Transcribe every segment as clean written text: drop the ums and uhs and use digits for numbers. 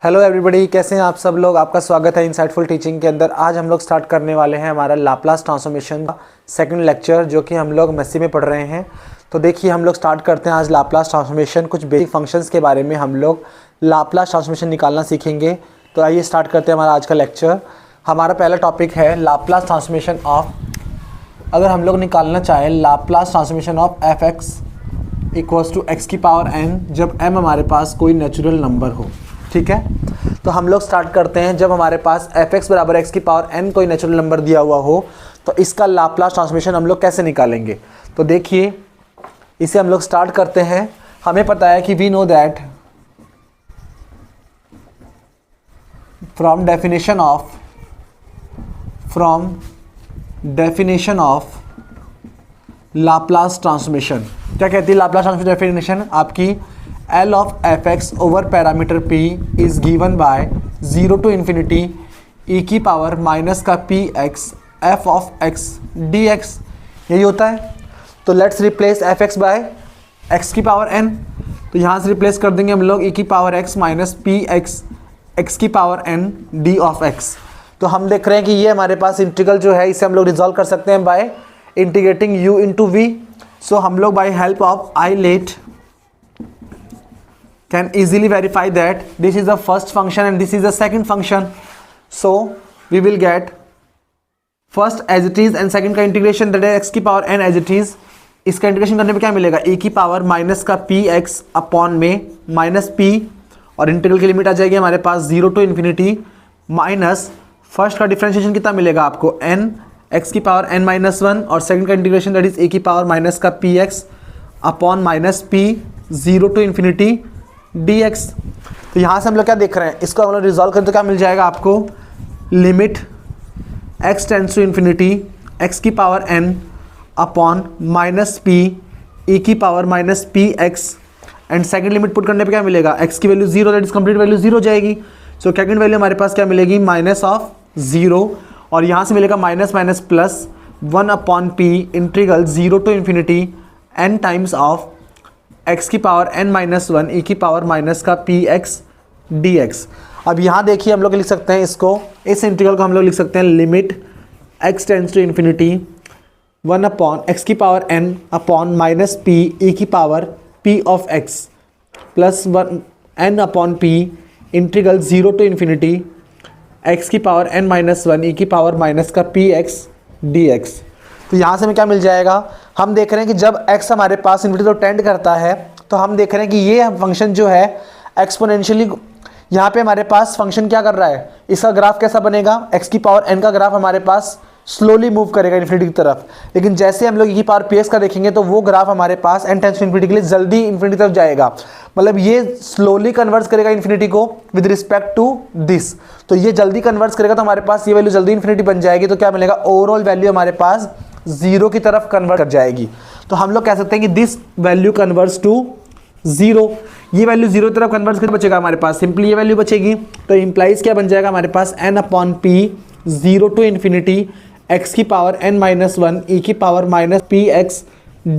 Hello everybody, कैसे हैं आप सब लोग। आपका स्वागत है इंसाइटफुल टीचिंग के अंदर। आज हम लोग स्टार्ट करने वाले हैं हमारा लाप्लास ट्रांसफॉर्मेशन का सेकंड लेक्चर, जो कि हम लोग मैसी में पढ़ रहे हैं। तो देखिए, हम लोग स्टार्ट करते हैं आज लाप्लास ट्रांसफॉर्मेशन। कुछ बेसिक फंक्शंस के बारे में हम लोग लाप्लास ट्रांसफॉर्मेशन निकालना सीखेंगे। तो आइए स्टार्ट करते हैं हमारा आज का लेक्चर। हमारा पहला टॉपिक है लाप्लास ट्रांसफॉर्मेशन ऑफ, अगर हम लोग निकालना चाहें Laplace transformation of f x equals to x की पावर एन, जब एम हमारे पास कोई नेचुरल नंबर हो। ठीक है, तो हम लोग स्टार्ट करते हैं। जब हमारे पास एफ एक्स बराबर एक्स की पावर एन कोई नेचुरल नंबर दिया हुआ हो, तो इसका लाप्लास ट्रांसफॉर्मेशन हम लोग कैसे निकालेंगे। तो देखिए, इसे हम लोग स्टार्ट करते हैं। हमें पता है कि we know that from definition of Laplace transformation, क्या कहती है लाप्लास ट्रांसफॉर्मेशन डेफिनेशन आपकी, L of fx over parameter p is given by 0 to infinity e की पावर माइनस का px f of x dx, यही होता है। तो let's replace fx by x की पावर n। तो यहाँ से रिप्लेस कर देंगे हम लोग e की power x minus px x की power n d of x। तो हम देख रहे हैं कि ये हमारे पास इंटीग्रल जो है, इसे हम लोग रिजॉल्व कर सकते हैं by integrating u into v। So हम लोग by help of ILATE can easily verify that this is the first function and this is the second function. So we will get first as it is and second का integration, that is x की power n as it is। इसका integration करने पे क्या मिलेगा, e की power minus का px upon में माइनस p, और इंटीग्रल की लिमिट आ जाएगी हमारे पास 0 टू इन्फिनिटी माइनस फर्स्ट का डिफरेंशिएशन कितना मिलेगा आपको n x की पावर n माइनस 1, और सेकंड का इंटीग्रेशन दैट इज e की पावर माइनस का px upon minus p 0 to infinity dx। तो यहाँ से हम लोग क्या देख रहे हैं, इसको हम लोग रिजॉल्व करें तो क्या मिल जाएगा आपको, limit x tends to infinity x की power n upon minus p e की power minus p x, and second limit put करने पे क्या मिलेगा, x की value 0, that is complete value 0 जाएगी। सो सेकंड वैल्यू हमारे पास क्या मिलेगी, माइनस ऑफ 0, और यहाँ से मिलेगा minus minus plus 1 upon p integral 0 to infinity n times of x की पावर n माइनस 1 e की पावर माइनस का px dx। अब यहाँ देखिए, हम लोग लिख सकते हैं इसको, इस इंटीग्रल को हम लोग लिख सकते हैं limit x tends to infinity 1 upon x की power n upon minus p e की power p of x plus 1 n upon p integral 0 to infinity x की पावर n माइनस 1 e की पावर माइनस का px dx। तो यहाँ से हमें क्या मिल जाएगा, हम देख रहे हैं कि जब x हमारे पास इन्फिनिटी तो टेंड करता है, तो हम देख रहे हैं कि ये फंक्शन जो है एक्सपोनेंशियली, यहाँ पे हमारे पास फंक्शन क्या कर रहा है, इसका ग्राफ कैसा बनेगा, x की पावर n का ग्राफ हमारे पास स्लोली मूव करेगा इन्फिनिटी की तरफ। लेकिन जैसे हम लोग e की पावर px का देखेंगे तो वो ग्राफ हमारे पास n टेंड्स टू इन्फिनिटी के लिए जल्दी इन्फिनिटी तरफ जाएगा, मतलब ये स्लोली कन्वर्ट्स करेगा इन्फिनिटी को विद रिस्पेक्ट टू दिस। तो ये जल्दी कन्वर्ट्स करेगा तो हमारे पास ये वैल्यू जल्दी इन्फिनिटी बन जाएगी। तो क्या मिलेगा, ओवरऑल वैल्यू हमारे पास 0 की तरफ कन्वर्ट कर जाएगी। तो हम लोग कह सकते हैं कि दिस वैल्यू कन्वर्ट्स टू 0। ये वैल्यू 0 की तरफ कन्वर्ट कर बचेगा हमारे पास, सिंपली ये वैल्यू बचेगी। तो इंप्लाइज क्या बन जाएगा हमारे पास, n upon p 0 to infinity x की पावर n माइनस 1 e की पावर माइनस px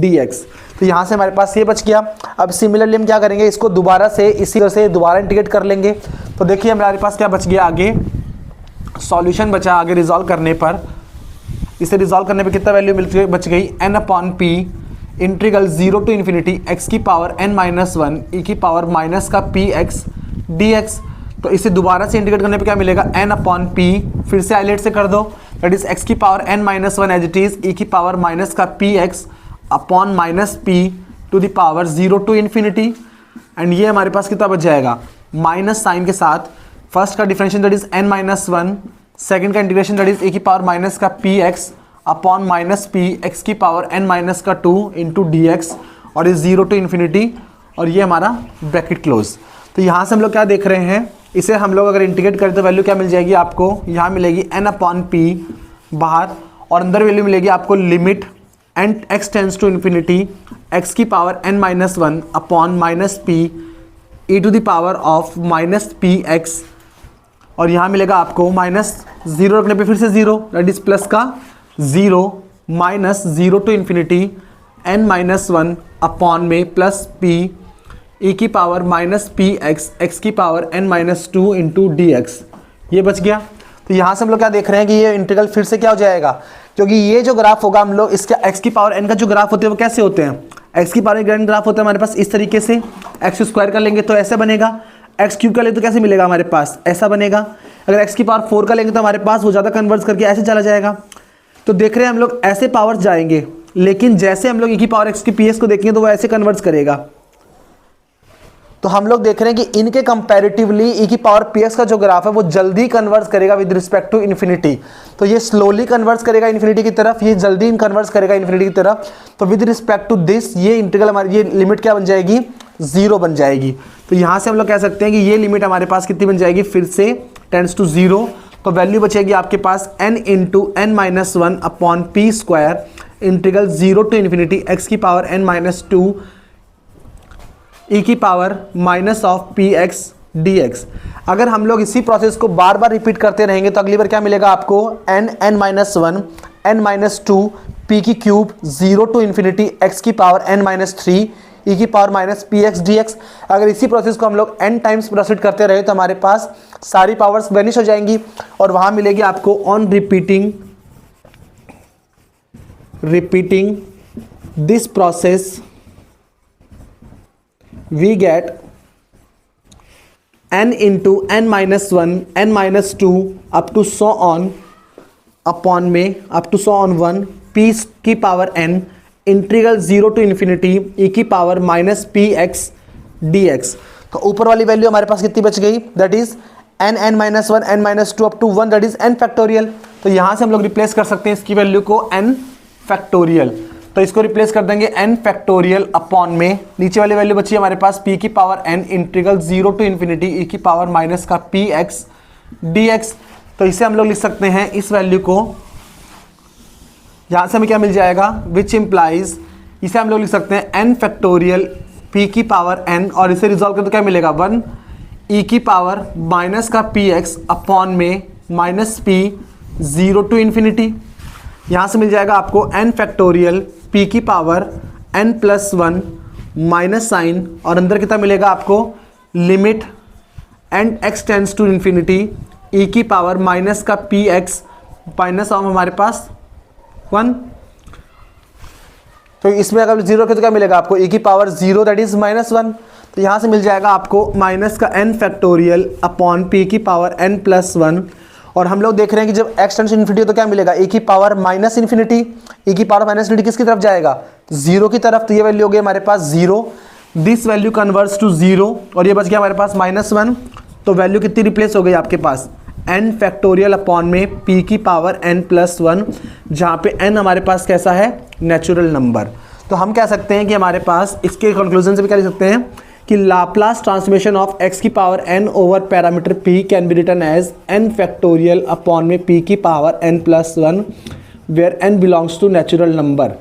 dx। तो यहाँ से हमारे पास ये बच गया। अब सिमिलरली हम क्या करेंगे, इसको दोबारा से इसी तरह से दोबारा इंटीग्रेट कर लेंगे। तो देखिए हमारे पास क्या बच गया, आगे सॉल्यूशन बचा, आगे रिजॉल्व करने पर, इसे रिजॉल्व करने पे कितना वैल्यू बच गई, n upon p integral 0 to infinity x की पावर n माइनस 1 e की पावर माइनस का px dx। तो इसे दोबारा से इंटीग्रेट करने पे क्या मिलेगा, n अपॉन p, फिर से आइलेट से कर दो, दैट इज x की power n minus 1 as it is e की पावर माइनस का px upon minus p to the power 0 to infinity, and ये हमारे पास कितना बच जाएगा, माइनस साइन के साथ फर्स्ट का differentiation that is n minus 1, second का इंटीग्रेशन दैट इज e की पावर माइनस का px upon minus p x की पावर n माइनस का 2 इंटू dx, और इज 0 टू इन्फिनिटी, और ये हमारा ब्रैकेट क्लोज। तो यहाँ से हम लोग क्या देख रहे हैं, इसे हम लोग अगर इंटीग्रेट करें तो वैल्यू क्या मिल जाएगी आपको, यहाँ मिलेगी n अपॉन p बाहर, और अंदर वैल्यू मिलेगी आपको limit and x tends to infinity x की power n minus 1 upon minus p e to the power of minus px, और यहाँ मिलेगा आपको माइनस 0 रखने पे फिर से 0, दैट इज प्लस का 0 minus 0 to infinity n minus 1 upon में प्लस p ई की power minus p x x की power n minus 2 into D x, ये बच गया। तो यहाँ से हम लोग क्या देख रहे हैं कि ये इंटीग्रल फिर से क्या हो जाएगा, क्योंकि ये जो ग्राफ होगा हम लोग इसका x की पावर n का जो ग्राफ होते हैं वो कैसे होते हैं, x की पावर n ग्राफ होता है हमारे पास इस तरीके से, x स्क्वायर कर लेंगे तो ऐसे बनेगा, x क्यूब कर लेंगे तो कैसे मिलेगा हमारे पास, ऐसा बनेगा। अगर x की पावर 4 का लेंगे तो हमारे पास वो ज़्यादा कन्वर्ट करके ऐसे चला जाएगा। तो देख रहे हैं हम लोग ऐसे पावर जाएंगे, लेकिन जैसे हम लोग e की पावर x की px को देखेंगे तो वो ऐसे कन्वर्ट करेगा। तो हम लोग देख रहे हैं कि इनके कंपैरेटिवली e की पावर px का जो ग्राफ है वो जल्दी कन्वर्ट करेगा विद रिस्पेक्ट टू इन्फिनिटी। तो ये स्लोली कन्वर्ट करेगा इन्फिनिटी की तरफ, ये जल्दी कन्वर्ट करेगा इन्फिनिटी की तरफ। तो विद रिस्पेक्ट टू दिस ये इंटीग्रल हमारी ये लिमिट क्या बन जाएगी, 0 बन जाएगी। तो यहाँ से हम लोग कह सकते हैं कि ये लिमिट हमारे पास कितनी बन जाएगी, फिर से टेंड्स टू 0। तो वैल्यू बचेगी आपके पास n into n minus 1 upon p square integral 0 to infinity x की पावर n माइनस 2 e की power minus of p x d x. अगर हम लोग इसी प्रोसेस को बार बार रिपीट करते रहेंगे तो अगली बार क्या मिलेगा आपको, n minus 1 n minus 2 p की क्यूब 0 टू इन्फिनिटी x की पावर n माइनस 3 e की power minus p x d x. अगर इसी प्रोसेस को हम लोग n टाइम्स प्रोसीड करते रहे तो हमारे पास सारी पावर्स वेनिश हो जाएंगी और वहां मिलेगी आपको on repeating this process we get n into n minus 1 n minus 2 up to so on upon में up to so on 1 p की power n integral 0 to infinity e की power minus p x d x. तो ऊपर वाली value हमारे पास कितनी बच गई, that is n minus 1 n minus 2 up to 1 that is n factorial. तो यहाँ से हम लोग रिप्लेस कर सकते हैं इसकी वैल्यू को n फैक्टोरियल। तो इसको रिप्लेस कर देंगे n फैक्टोरियल अपॉन में, नीचे वाली वैल्यू बची हमारे पास p की power n integral 0 to infinity e की पावर माइनस का पी एक्स डी एक्स। तो इसे हम लोग लिख सकते हैं इस वैल्यू को, यहाँ से हमें क्या मिल जाएगा, विच इम्प्लाइज, इसे हम लोग लिख सकते हैं n फैक्टोरियल p की पावर n और इसे रिजॉल्व करें तो क्या मिलेगा 1 e की पावर माइनस का पी एक्स अपॉन में माइनस पी 0 टू इन्फिनिटी। यहाँ से मिल जाएगा आपको n फैक्टोरियल p की power n plus 1 minus sign और अंदर कितना मिलेगा आपको, limit and x tends to infinity e की पावर माइनस का पी एक्स माइनस ऑफ हमारे पास 1। तो इसमें अगर 0 रखे तो क्या मिलेगा आपको, e की पावर 0 दैट इज माइनस 1। तो यहाँ से मिल जाएगा आपको माइनस का n फैक्टोरियल अपॉन p की पावर n प्लस 1। और हम लोग देख रहे हैं कि जब x टेंड्स टू इन्फिनिटी तो क्या मिलेगा, e की पावर माइनस इन्फिनिटी, e की पावर माइनस इन्फिनिटी किसकी तरफ जाएगा, 0 की तरफ। तो ये वैल्यू हो गई हमारे पास 0, दिस वैल्यू कन्वर्ट्स टू 0 और ये बच गया हमारे पास माइनस 1। तो वैल्यू कितनी रिप्लेस हो गई आपके पास, n फैक्टोरियल अपॉन में p की पावर n प्लस 1, जहाँ पे n हमारे पास कैसा है, नेचुरल नंबर। तो हम कह सकते हैं कि हमारे पास इसके कंक्लूजन से भी क्या लिख सकते हैं कि लाप्लास ट्रांसफॉर्मेशन ऑफ x की power n over parameter p can be written as n factorial upon में p की power n plus 1 where n belongs to natural number.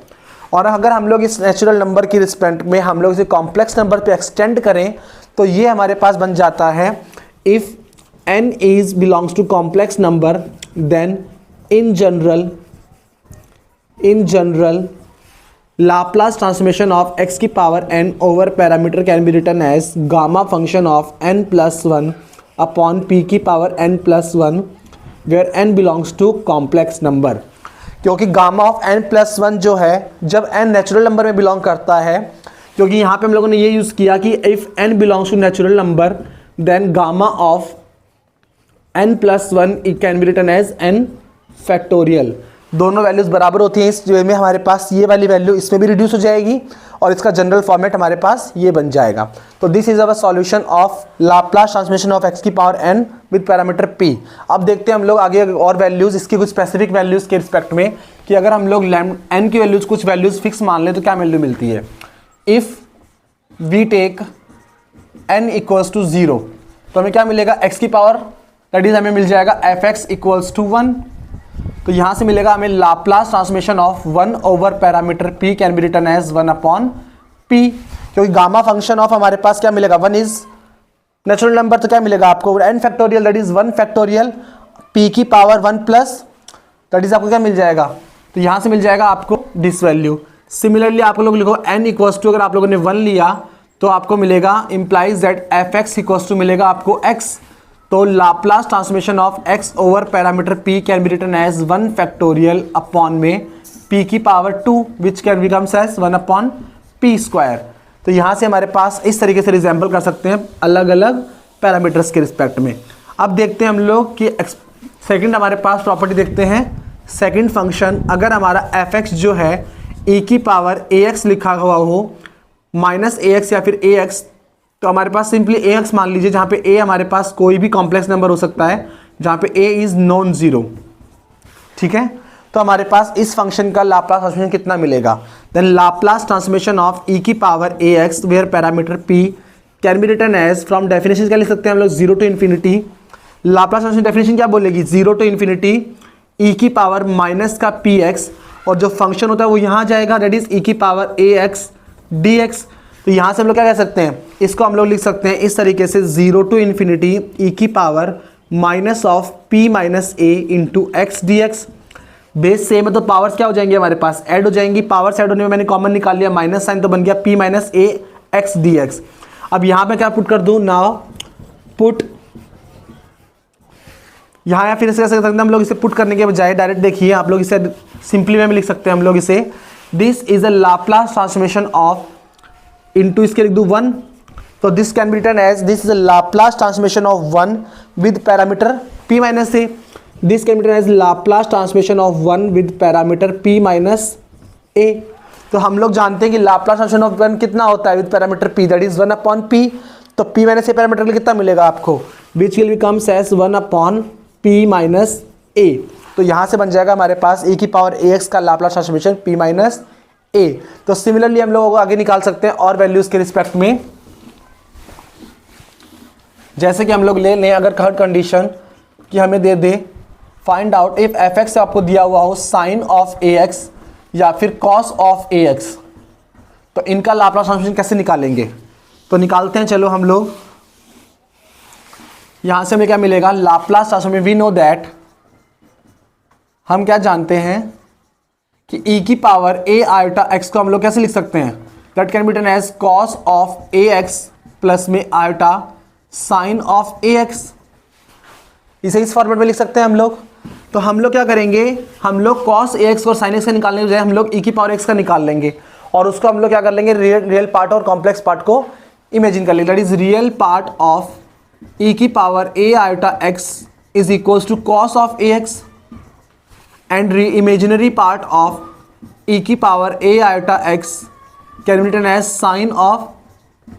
और अगर हम लोग इस नेचुरल नंबर की रिस्पेक्ट में हम लोग इसे कॉम्प्लेक्स नंबर पे एक्सटेंड करें तो ये हमारे पास बन जाता है, if n is belongs to complex number then in general Laplace transformation of x की power n over parameter can be written as gamma function of n plus 1 upon p की power n plus 1 where n belongs to complex number। क्योंकि gamma of n plus 1 जो है जब n natural number में belong करता है, क्योंकि यहाँ पे हम लोगों ने ये यूज़ किया कि if n belongs to natural number then gamma of n plus 1 it can be written as n factorial. दोनों वैल्यूज बराबर होती हैं, इस वे में हमारे पास ये वाली वैल्यू इसमें भी रिड्यूस हो जाएगी और इसका जनरल फॉर्मेट हमारे पास ये बन जाएगा। तो this is our solution of Laplace transformation of x की power n with parameter p। अब देखते हैं हम लोग आगे और वैल्यूज इसकी कुछ स्पेसिफिक वैल्यूज के रिस्पेक्ट में कि अगर हम लोग n की वैल्यूज कुछ वैल्यूज फिक्स मान लें तो क्या वैल्यू मिलती है। If we take n equals to 0 तो हमें क्या मिलेगा, x की पावर दैट इज हमें मिल जाएगा fx इक्वल्स टू 1। तो यहाँ से मिलेगा हमें Laplace transformation of 1 over parameter p can be written as 1 upon p, क्योंकि गामा फंक्शन ऑफ हमारे पास क्या मिलेगा, 1 इज नेचुरल नंबर। तो क्या मिलेगा आपको, n factorial that is 1 factorial p की पावर 1 प्लस दैट इज आपको क्या मिल जाएगा, तो यहाँ से मिल जाएगा आपको दिस वैल्यू। सिमिलरली आप लोग लिखो n इक्वल्स टू, अगर आप लोगों ने 1 लिया तो आपको मिलेगा implies that f x equals to मिलेगा आपको एक्स। तो Laplace transformation of x over parameter p can be written as 1 factorial upon में p की power 2 which can becomes as 1 upon p square. तो यहाँ से हमारे पास इस तरीके से रिजेंबल कर सकते हैं अलग अलग पैरामीटर्स के रिस्पेक्ट में। अब देखते हैं हम लोग कि सेकंड हमारे पास प्रॉपर्टी देखते हैं। सेकंड फंक्शन अगर हमारा एफ एक्स जो है e की पावर ax लिखा हुआ हो माइनस ax या फिर ax, तो हमारे पास सिंपली ax मान लीजिए, जहाँ पे a हमारे पास कोई भी कॉम्प्लेक्स नंबर हो सकता है, जहाँ पे a इज नॉन जीरो। ठीक है, तो हमारे पास इस फंक्शन का लाप्लास ट्रांसफॉर्मेशन कितना मिलेगा? Then Laplace transformation of e की power ax where parameter p can be written as, from definition क्या लिख सकते हैं हम लोग, zero to infinity. Laplace transformation definition क्या बोलेगी? जीरो टू इन्फिनिटी e की पावर माइनस का px, और जो फंक्शन होता है वो यहाँ जाएगा, दैट इज e की पावर ax dx। तो यहाँ से हम लोग क्या कह सकते हैं, इसको हम लोग लिख सकते हैं इस तरीके से, जीरो टू इन्फिनिटी e की power minus of p minus a into x d x. Base same है तो पावर्स क्या हो जाएंगे हमारे पास, ऐड हो जाएंगी। पावर्स ऐड होने में मैंने कॉमन निकाल लिया, माइनस साइन, तो बन गया p minus a x d x. अब यहाँ पे क्या पुट कर दूँ, नाउ पुट यहाँ, या फिर इसे कैसे कर सकते हैं हम लोग, इसे पुट करने के बजाय डायरेक्ट देखिए आप लोग इसे सिंपली में लिख सकते हैं हम लोग इसे, this is a Laplace transformation of, into इसके लिख दूं 1, तो this can be written as, this is a Laplace transformation of 1 with parameter p minus a। This can be written as Laplace transformation of 1 with parameter p minus a। तो हम लोग जानते हैं कि लाप्लास ट्रांसफॉर्मेशन ऑफ 1 कितना होता है with parameter p, that is 1 upon p। तो p माइनस a पैरामीटर कितना मिलेगा आपको, which will becomes as 1 upon p minus a। तो यहाँ से बन जाएगा हमारे पास e की पावर ax का Laplace transformation p minus a। तो सिमिलरली हम लोग आगे निकाल सकते हैं और वैल्यूज के रिस्पेक्ट में, जैसे कि हम लोग ले लें अगर थर्ड कंडीशन कि हमें दे दे find out if f x आपको दिया हुआ हो साइन ऑफ ax या फिर कॉस ऑफ ax, तो इनका लाप्लास ट्रांसफॉर्मेशन कैसे निकालेंगे? तो निकालते हैं, चलो हम लोग। यहां से हमें क्या मिलेगा, Laplace transformation, we know that, हम क्या जानते हैं कि e की पावर a आयोटा x को हम लोग कैसे लिख सकते हैं, that can be written as cos of ax plus में आयोटा साइन ऑफ ax। इसे इस फॉर्मेट में लिख सकते हैं हम लोग। तो हम लोग क्या करेंगे, हम लोग कॉस ax और साइन x का निकालने के बजाय हम लोग e की पावर x का निकाल लेंगे, और उसको हम लोग क्या कर लेंगे, रियल पार्ट और कॉम्प्लेक्स पार्ट को इमेजिन कर लेंगे। That is real part of e की power a iota x is equals to cos of ax and imaginary part of e की power a iota x can be written as sine of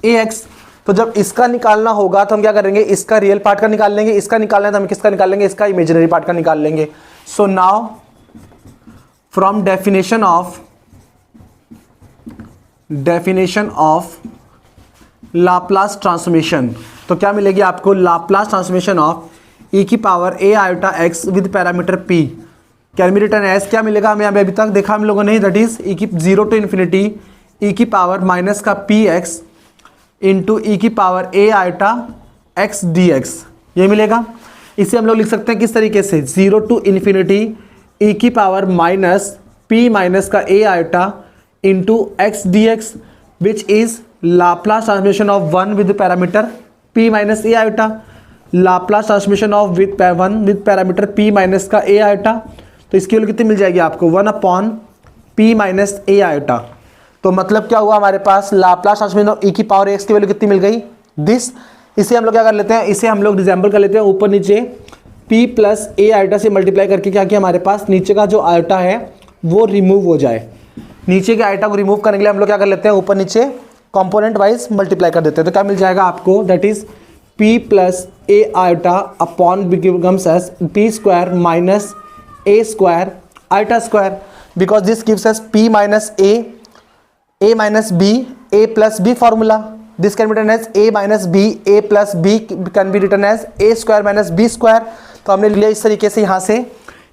ax। तो जब इसका निकालना होगा तो हम क्या करेंगे, इसका रियल पार्ट का निकाल लेंगे, इसका निकालना है तो हम किसका निकाल लेंगे, इसका इमेजिनरी पार्ट का निकाल लेंगे। So now from definition of Laplace transformation, तो क्या मिलेगी आपको, लाप्लास ट्रांसफॉर्मेशन ऑफ e की power a iota x with parameter p can be written as, क्या मिलेगा हमें अभी तक देखा हम लोगों ने, दैट इज e की जीरो टू इन्फिनिटी e की पावर माइनस का px इंटू e की power a iota x dx, ये मिलेगा। इसे हम लोग लिख सकते हैं किस तरीके से, जीरो टू इन्फिनिटी e की पावर माइनस p माइनस का a iota into x dx which is Laplace transformation of 1 with parameter p minus a iota, Laplace transformation of 1 with parameter p minus का a iota. तो इसकी value कितनी मिल जाएगी आपको, 1 upon p minus a iota. तो मतलब क्या हुआ हमारे पास, लाप्लास ट्रांसफॉर्मेशन ऑफ e की पावर x की वैल्यू कितनी मिल गई, दिस। इसे हम लोग क्या कर लेते हैं, इसे हम लोग रिजेंबल कर लेते हैं ऊपर नीचे p प्लस a आयोटा से मल्टीप्लाई करके, क्या किया हमारे पास नीचे का जो आयोटा है वो रिमूव हो जाए। नीचे के आयोटा को रिमूव करने के लिए हम लोग क्या कर लेते हैं, ऊपर नीचे कॉम्पोनेंट वाइज मल्टीप्लाई कर देते हैं। तो क्या मिल जाएगा आपको, that is p plus a iota upon becomes as p square minus a square iota square, because this gives us p minus a minus b, a plus b formula, this can be written as a minus b, a plus b can be written as a square minus b square. तो हमने लिया इस तरीके से, यहाँ से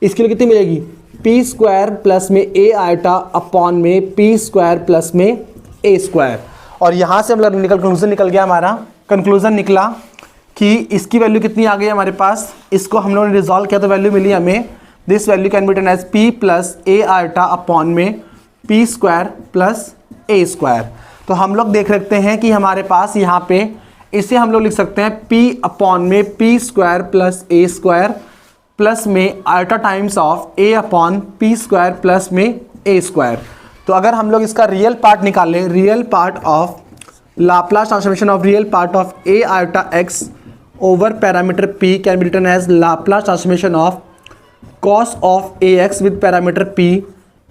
इसके लिए कितनी मिलेगी, p स्क्वायर प्लस में a आयोटा अपॉन में p स्क्वायर प्लस में a स्क्वायर। और यहाँ से हम लोग कंक्लूजन निकल गया, हमारा कंक्लूजन निकला कि इसकी वैल्यू कितनी आ गई हमारे पास, इसको हम लोगों ने रिजॉल्व किया तो वैल्यू मिली हमें, this value can be written as p plus a iota upon में p square plus a square. तो हम लोग देख रखते हैं कि हमारे पास यहाँ पे इसे हम लोग लिख सकते हैं p अपॉन में p square plus a square plus में alpha times of a upon p square plus में a स्क्वायर। तो अगर हम लोग इसका रियल पार्ट निकालें, real part of Laplace transformation of real part of a ultra x over parameter p can be written as Laplace transformation of cos of ax with parameter p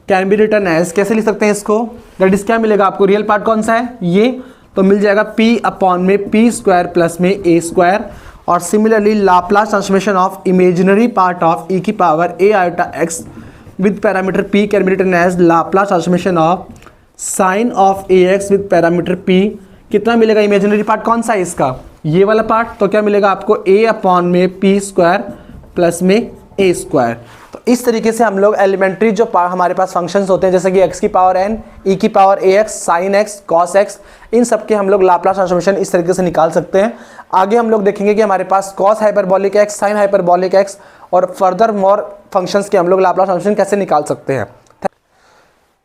can be written as, कैसे लिख सकते हैं इसको, that is क्या मिलेगा आपको, real part कौन सा है ये, तो मिल जाएगा p अपॉन में p स्क्वायर प्लस में a स्क्वायर। और similarly Laplace transformation of imaginary part of e की power a ultra x with parameter p can be written as Laplace transformation of sine of ax with parameter p। कितना मिलेगा, imaginary part कौन सा है इसका, ये वाला पार्ट, तो क्या मिलेगा आपको a अपॉन में p स्क्वायर प्लस में a स्क्वायर। तो इस तरीके से हम लोग एलिमेंट्री जो हमारे पास फंक्शंस होते हैं जैसे कि x की पावर n, e की power ax, sin x, cos x, इन सब के हम लोग लाप्लास ट्रांसफॉर्मेशन इस तरीके से निकाल सकते हैं। आगे हम लोग देखेंगे कि हमारे पास cos hyperbolic x, sin hyperbolic x और फर्दर मोर फंक्शंस के हम लोग लाप्लास ट्रांसफॉर्मेशन कैसे निकाल सकते हैं।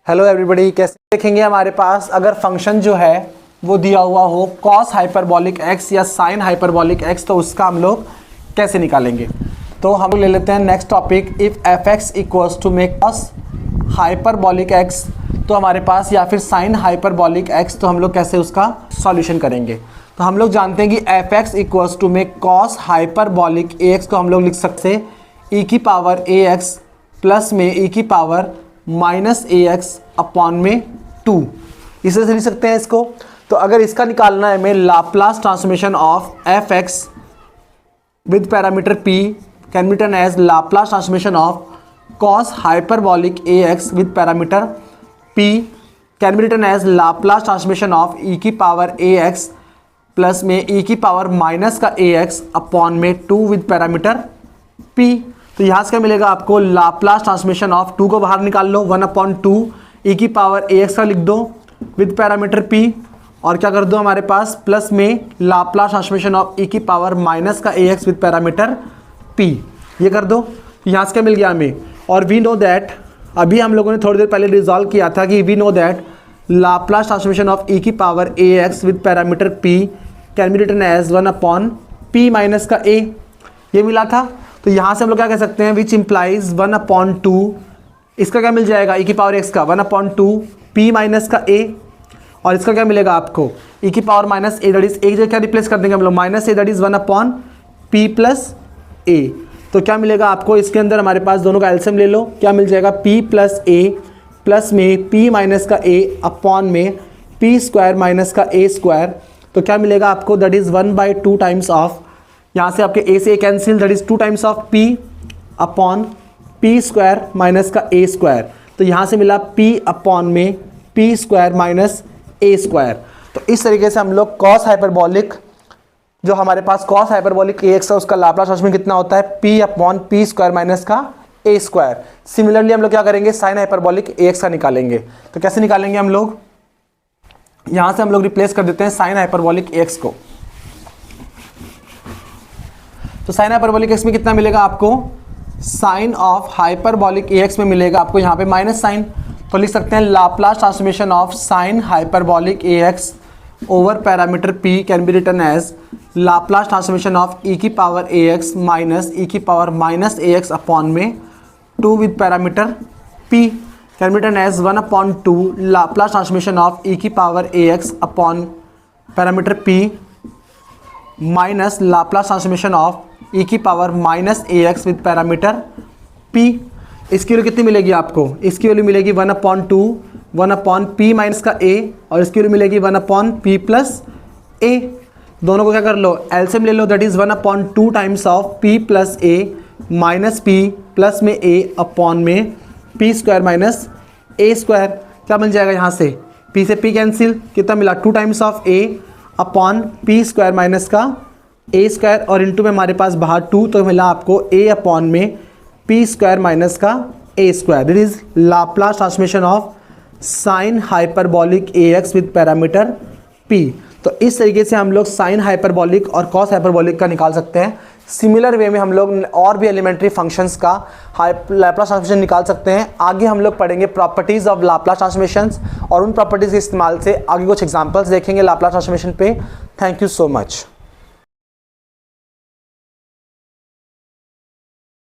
हेलो एवरीबॉडी, कैसे देखेंगे हमारे पास अगर फंक्शन जो है वो दिया हुआ हो cos हाइपरबोलिक x या sin हाइपरबोलिक x, तो उसका हम लोग कैसे निकालेंगे। तो हम ले लेते हैं next topic, if f x equals to में cos हाइपरबोलिक x, तो हमारे पास या फिर sin हाइपरबोलिक x, तो हम लोग कैसे उसका सॉल्यूशन करेंगे। तो हम लोग जानते हैं कि एफ एक्स इक्वल्स टू में cos हाइपरबोलिक ax को हम लोग लिख सकते हैं e की पावर ax प्लस में e की पावर माइनस ax अपॉन में 2, इसे से लिख सकते हैं इसको। तो अगर इसका निकालना है हमें Laplace transformation of f x with parameter p can be written as Laplace transformation of cos hyperbolic ax with parameter p can be written as Laplace transformation of e की पावर ax प्लस में e की power minus का ax upon में 2 with parameter p। तो यहाँ से क्या मिलेगा आपको, लाप्लास ट्रांसफॉर्मेशन ऑफ 2 को बाहर निकाल लो, 1/2 e की पावर ax का लिख दो विद पैरामीटर p, और क्या कर दो हमारे पास प्लस में लाप्लास ट्रांसफॉर्मेशन ऑफ e की पावर माइनस का ax विद पैरामीटर p, ये कर दो। यहाँ से क्या मिल गया हमें, और वी नो दैट, अभी हम लोगों ने थोड़ी देर पहले रिजॉल्व किया था कि we know that Laplace transformation of e की power ax with parameter p can be written as 1/p minus का a, ये मिला था। तो यहाँ से हम लोग क्या कह सकते हैं, विच इम्प्लाइज 1/2, इसका क्या मिल जाएगा e की पावर x का 1/2 p माइनस का a, और इसका क्या मिलेगा आपको e की power minus a, that is एक जगह क्या रिप्लेस कर देंगे हम लोग, minus a, that is 1/p plus a। तो क्या मिलेगा आपको, इसके अंदर हमारे पास दोनों का एलसीएम ले लो, क्या मिल जाएगा p प्लस a प्लस में p माइनस का a अपॉन में p स्क्वायर माइनस का a स्क्वायर। तो क्या मिलेगा आपको, दैट इज 1/2 टाइम्स ऑफ, यहाँ से आपके a से a cancel, that is 2 times of p upon p square minus का a स्क्वायर। तो यहाँ से मिला p अपॉन में p square minus a square. तो इस तरीके से हम लोग cos हाइपरबोलिक, जो हमारे पास cos हाइपरबोलिक ax है, उसका लाप्लास ट्रांसफॉर्मेशन कितना होता है, p upon p square minus का a स्क्वायर। सिमिलरली हम लोग क्या करेंगे, sin हाइपरबोलिक ax का निकालेंगे। तो कैसे निकालेंगे हम लोग, यहाँ से हम लोग रिप्लेस कर देते हैं sin हाइपरबोलिक ax को। तो sin हाइपरबोलिक x में कितना मिलेगा आपको, साइन ऑफ हाइपरबोलिक ax में मिलेगा आपको यहाँ पे माइनस साइन, तो लिख सकते हैं Laplace transformation of sine hyperbolic ax over parameter p can be written as Laplace transformation of e की पावर ax माइनस e की पावर माइनस ax अपॉन में 2 with parameter p can be written as 1/2 Laplace transformation of e की power ax upon parameter p minus Laplace transformation of e की power minus ax with parameter p। इसकी value कितनी मिलेगी आपको, इसकी value मिलेगी 1/2 1/p minus का a, और इसकी वैल्यू मिलेगी 1/p प्लस a। दोनों को क्या कर लो, एलसीएम ले लो, that is 1/2 times of p plus a minus p plus में a अपॉन में p square minus a square. क्या बन जाएगा यहाँ से, p से p कैंसिल, कितना मिला 2 times of a upon p square minus का a स्क्वायर, और इंटू में हमारे पास बाहर 2, तो मिला आपको a अपॉन में p स्क्वायर माइनस का a square. This is Laplace transformation of sine hyperbolic ax with parameter p। तो इस तरीके से हम लोग साइन हाइपरबोलिक और कॉस हाइपरबोलिक का निकाल सकते हैं। सिमिलर वे में हम लोग और भी एलिमेंट्री फंक्शंस का लाप्लास ट्रांसफॉर्मेशन निकाल सकते हैं। आगे हम लोग पढ़ेंगे प्रॉपर्टीज़ ऑफ लाप्लास ट्रांसफॉर्मेशंस और उन प्रॉपर्टीज़ के इस्तेमाल से आगे कुछ एग्जांपल्स देखेंगे लाप्लास ट्रांसफॉर्मेशन पे। Thank you so much.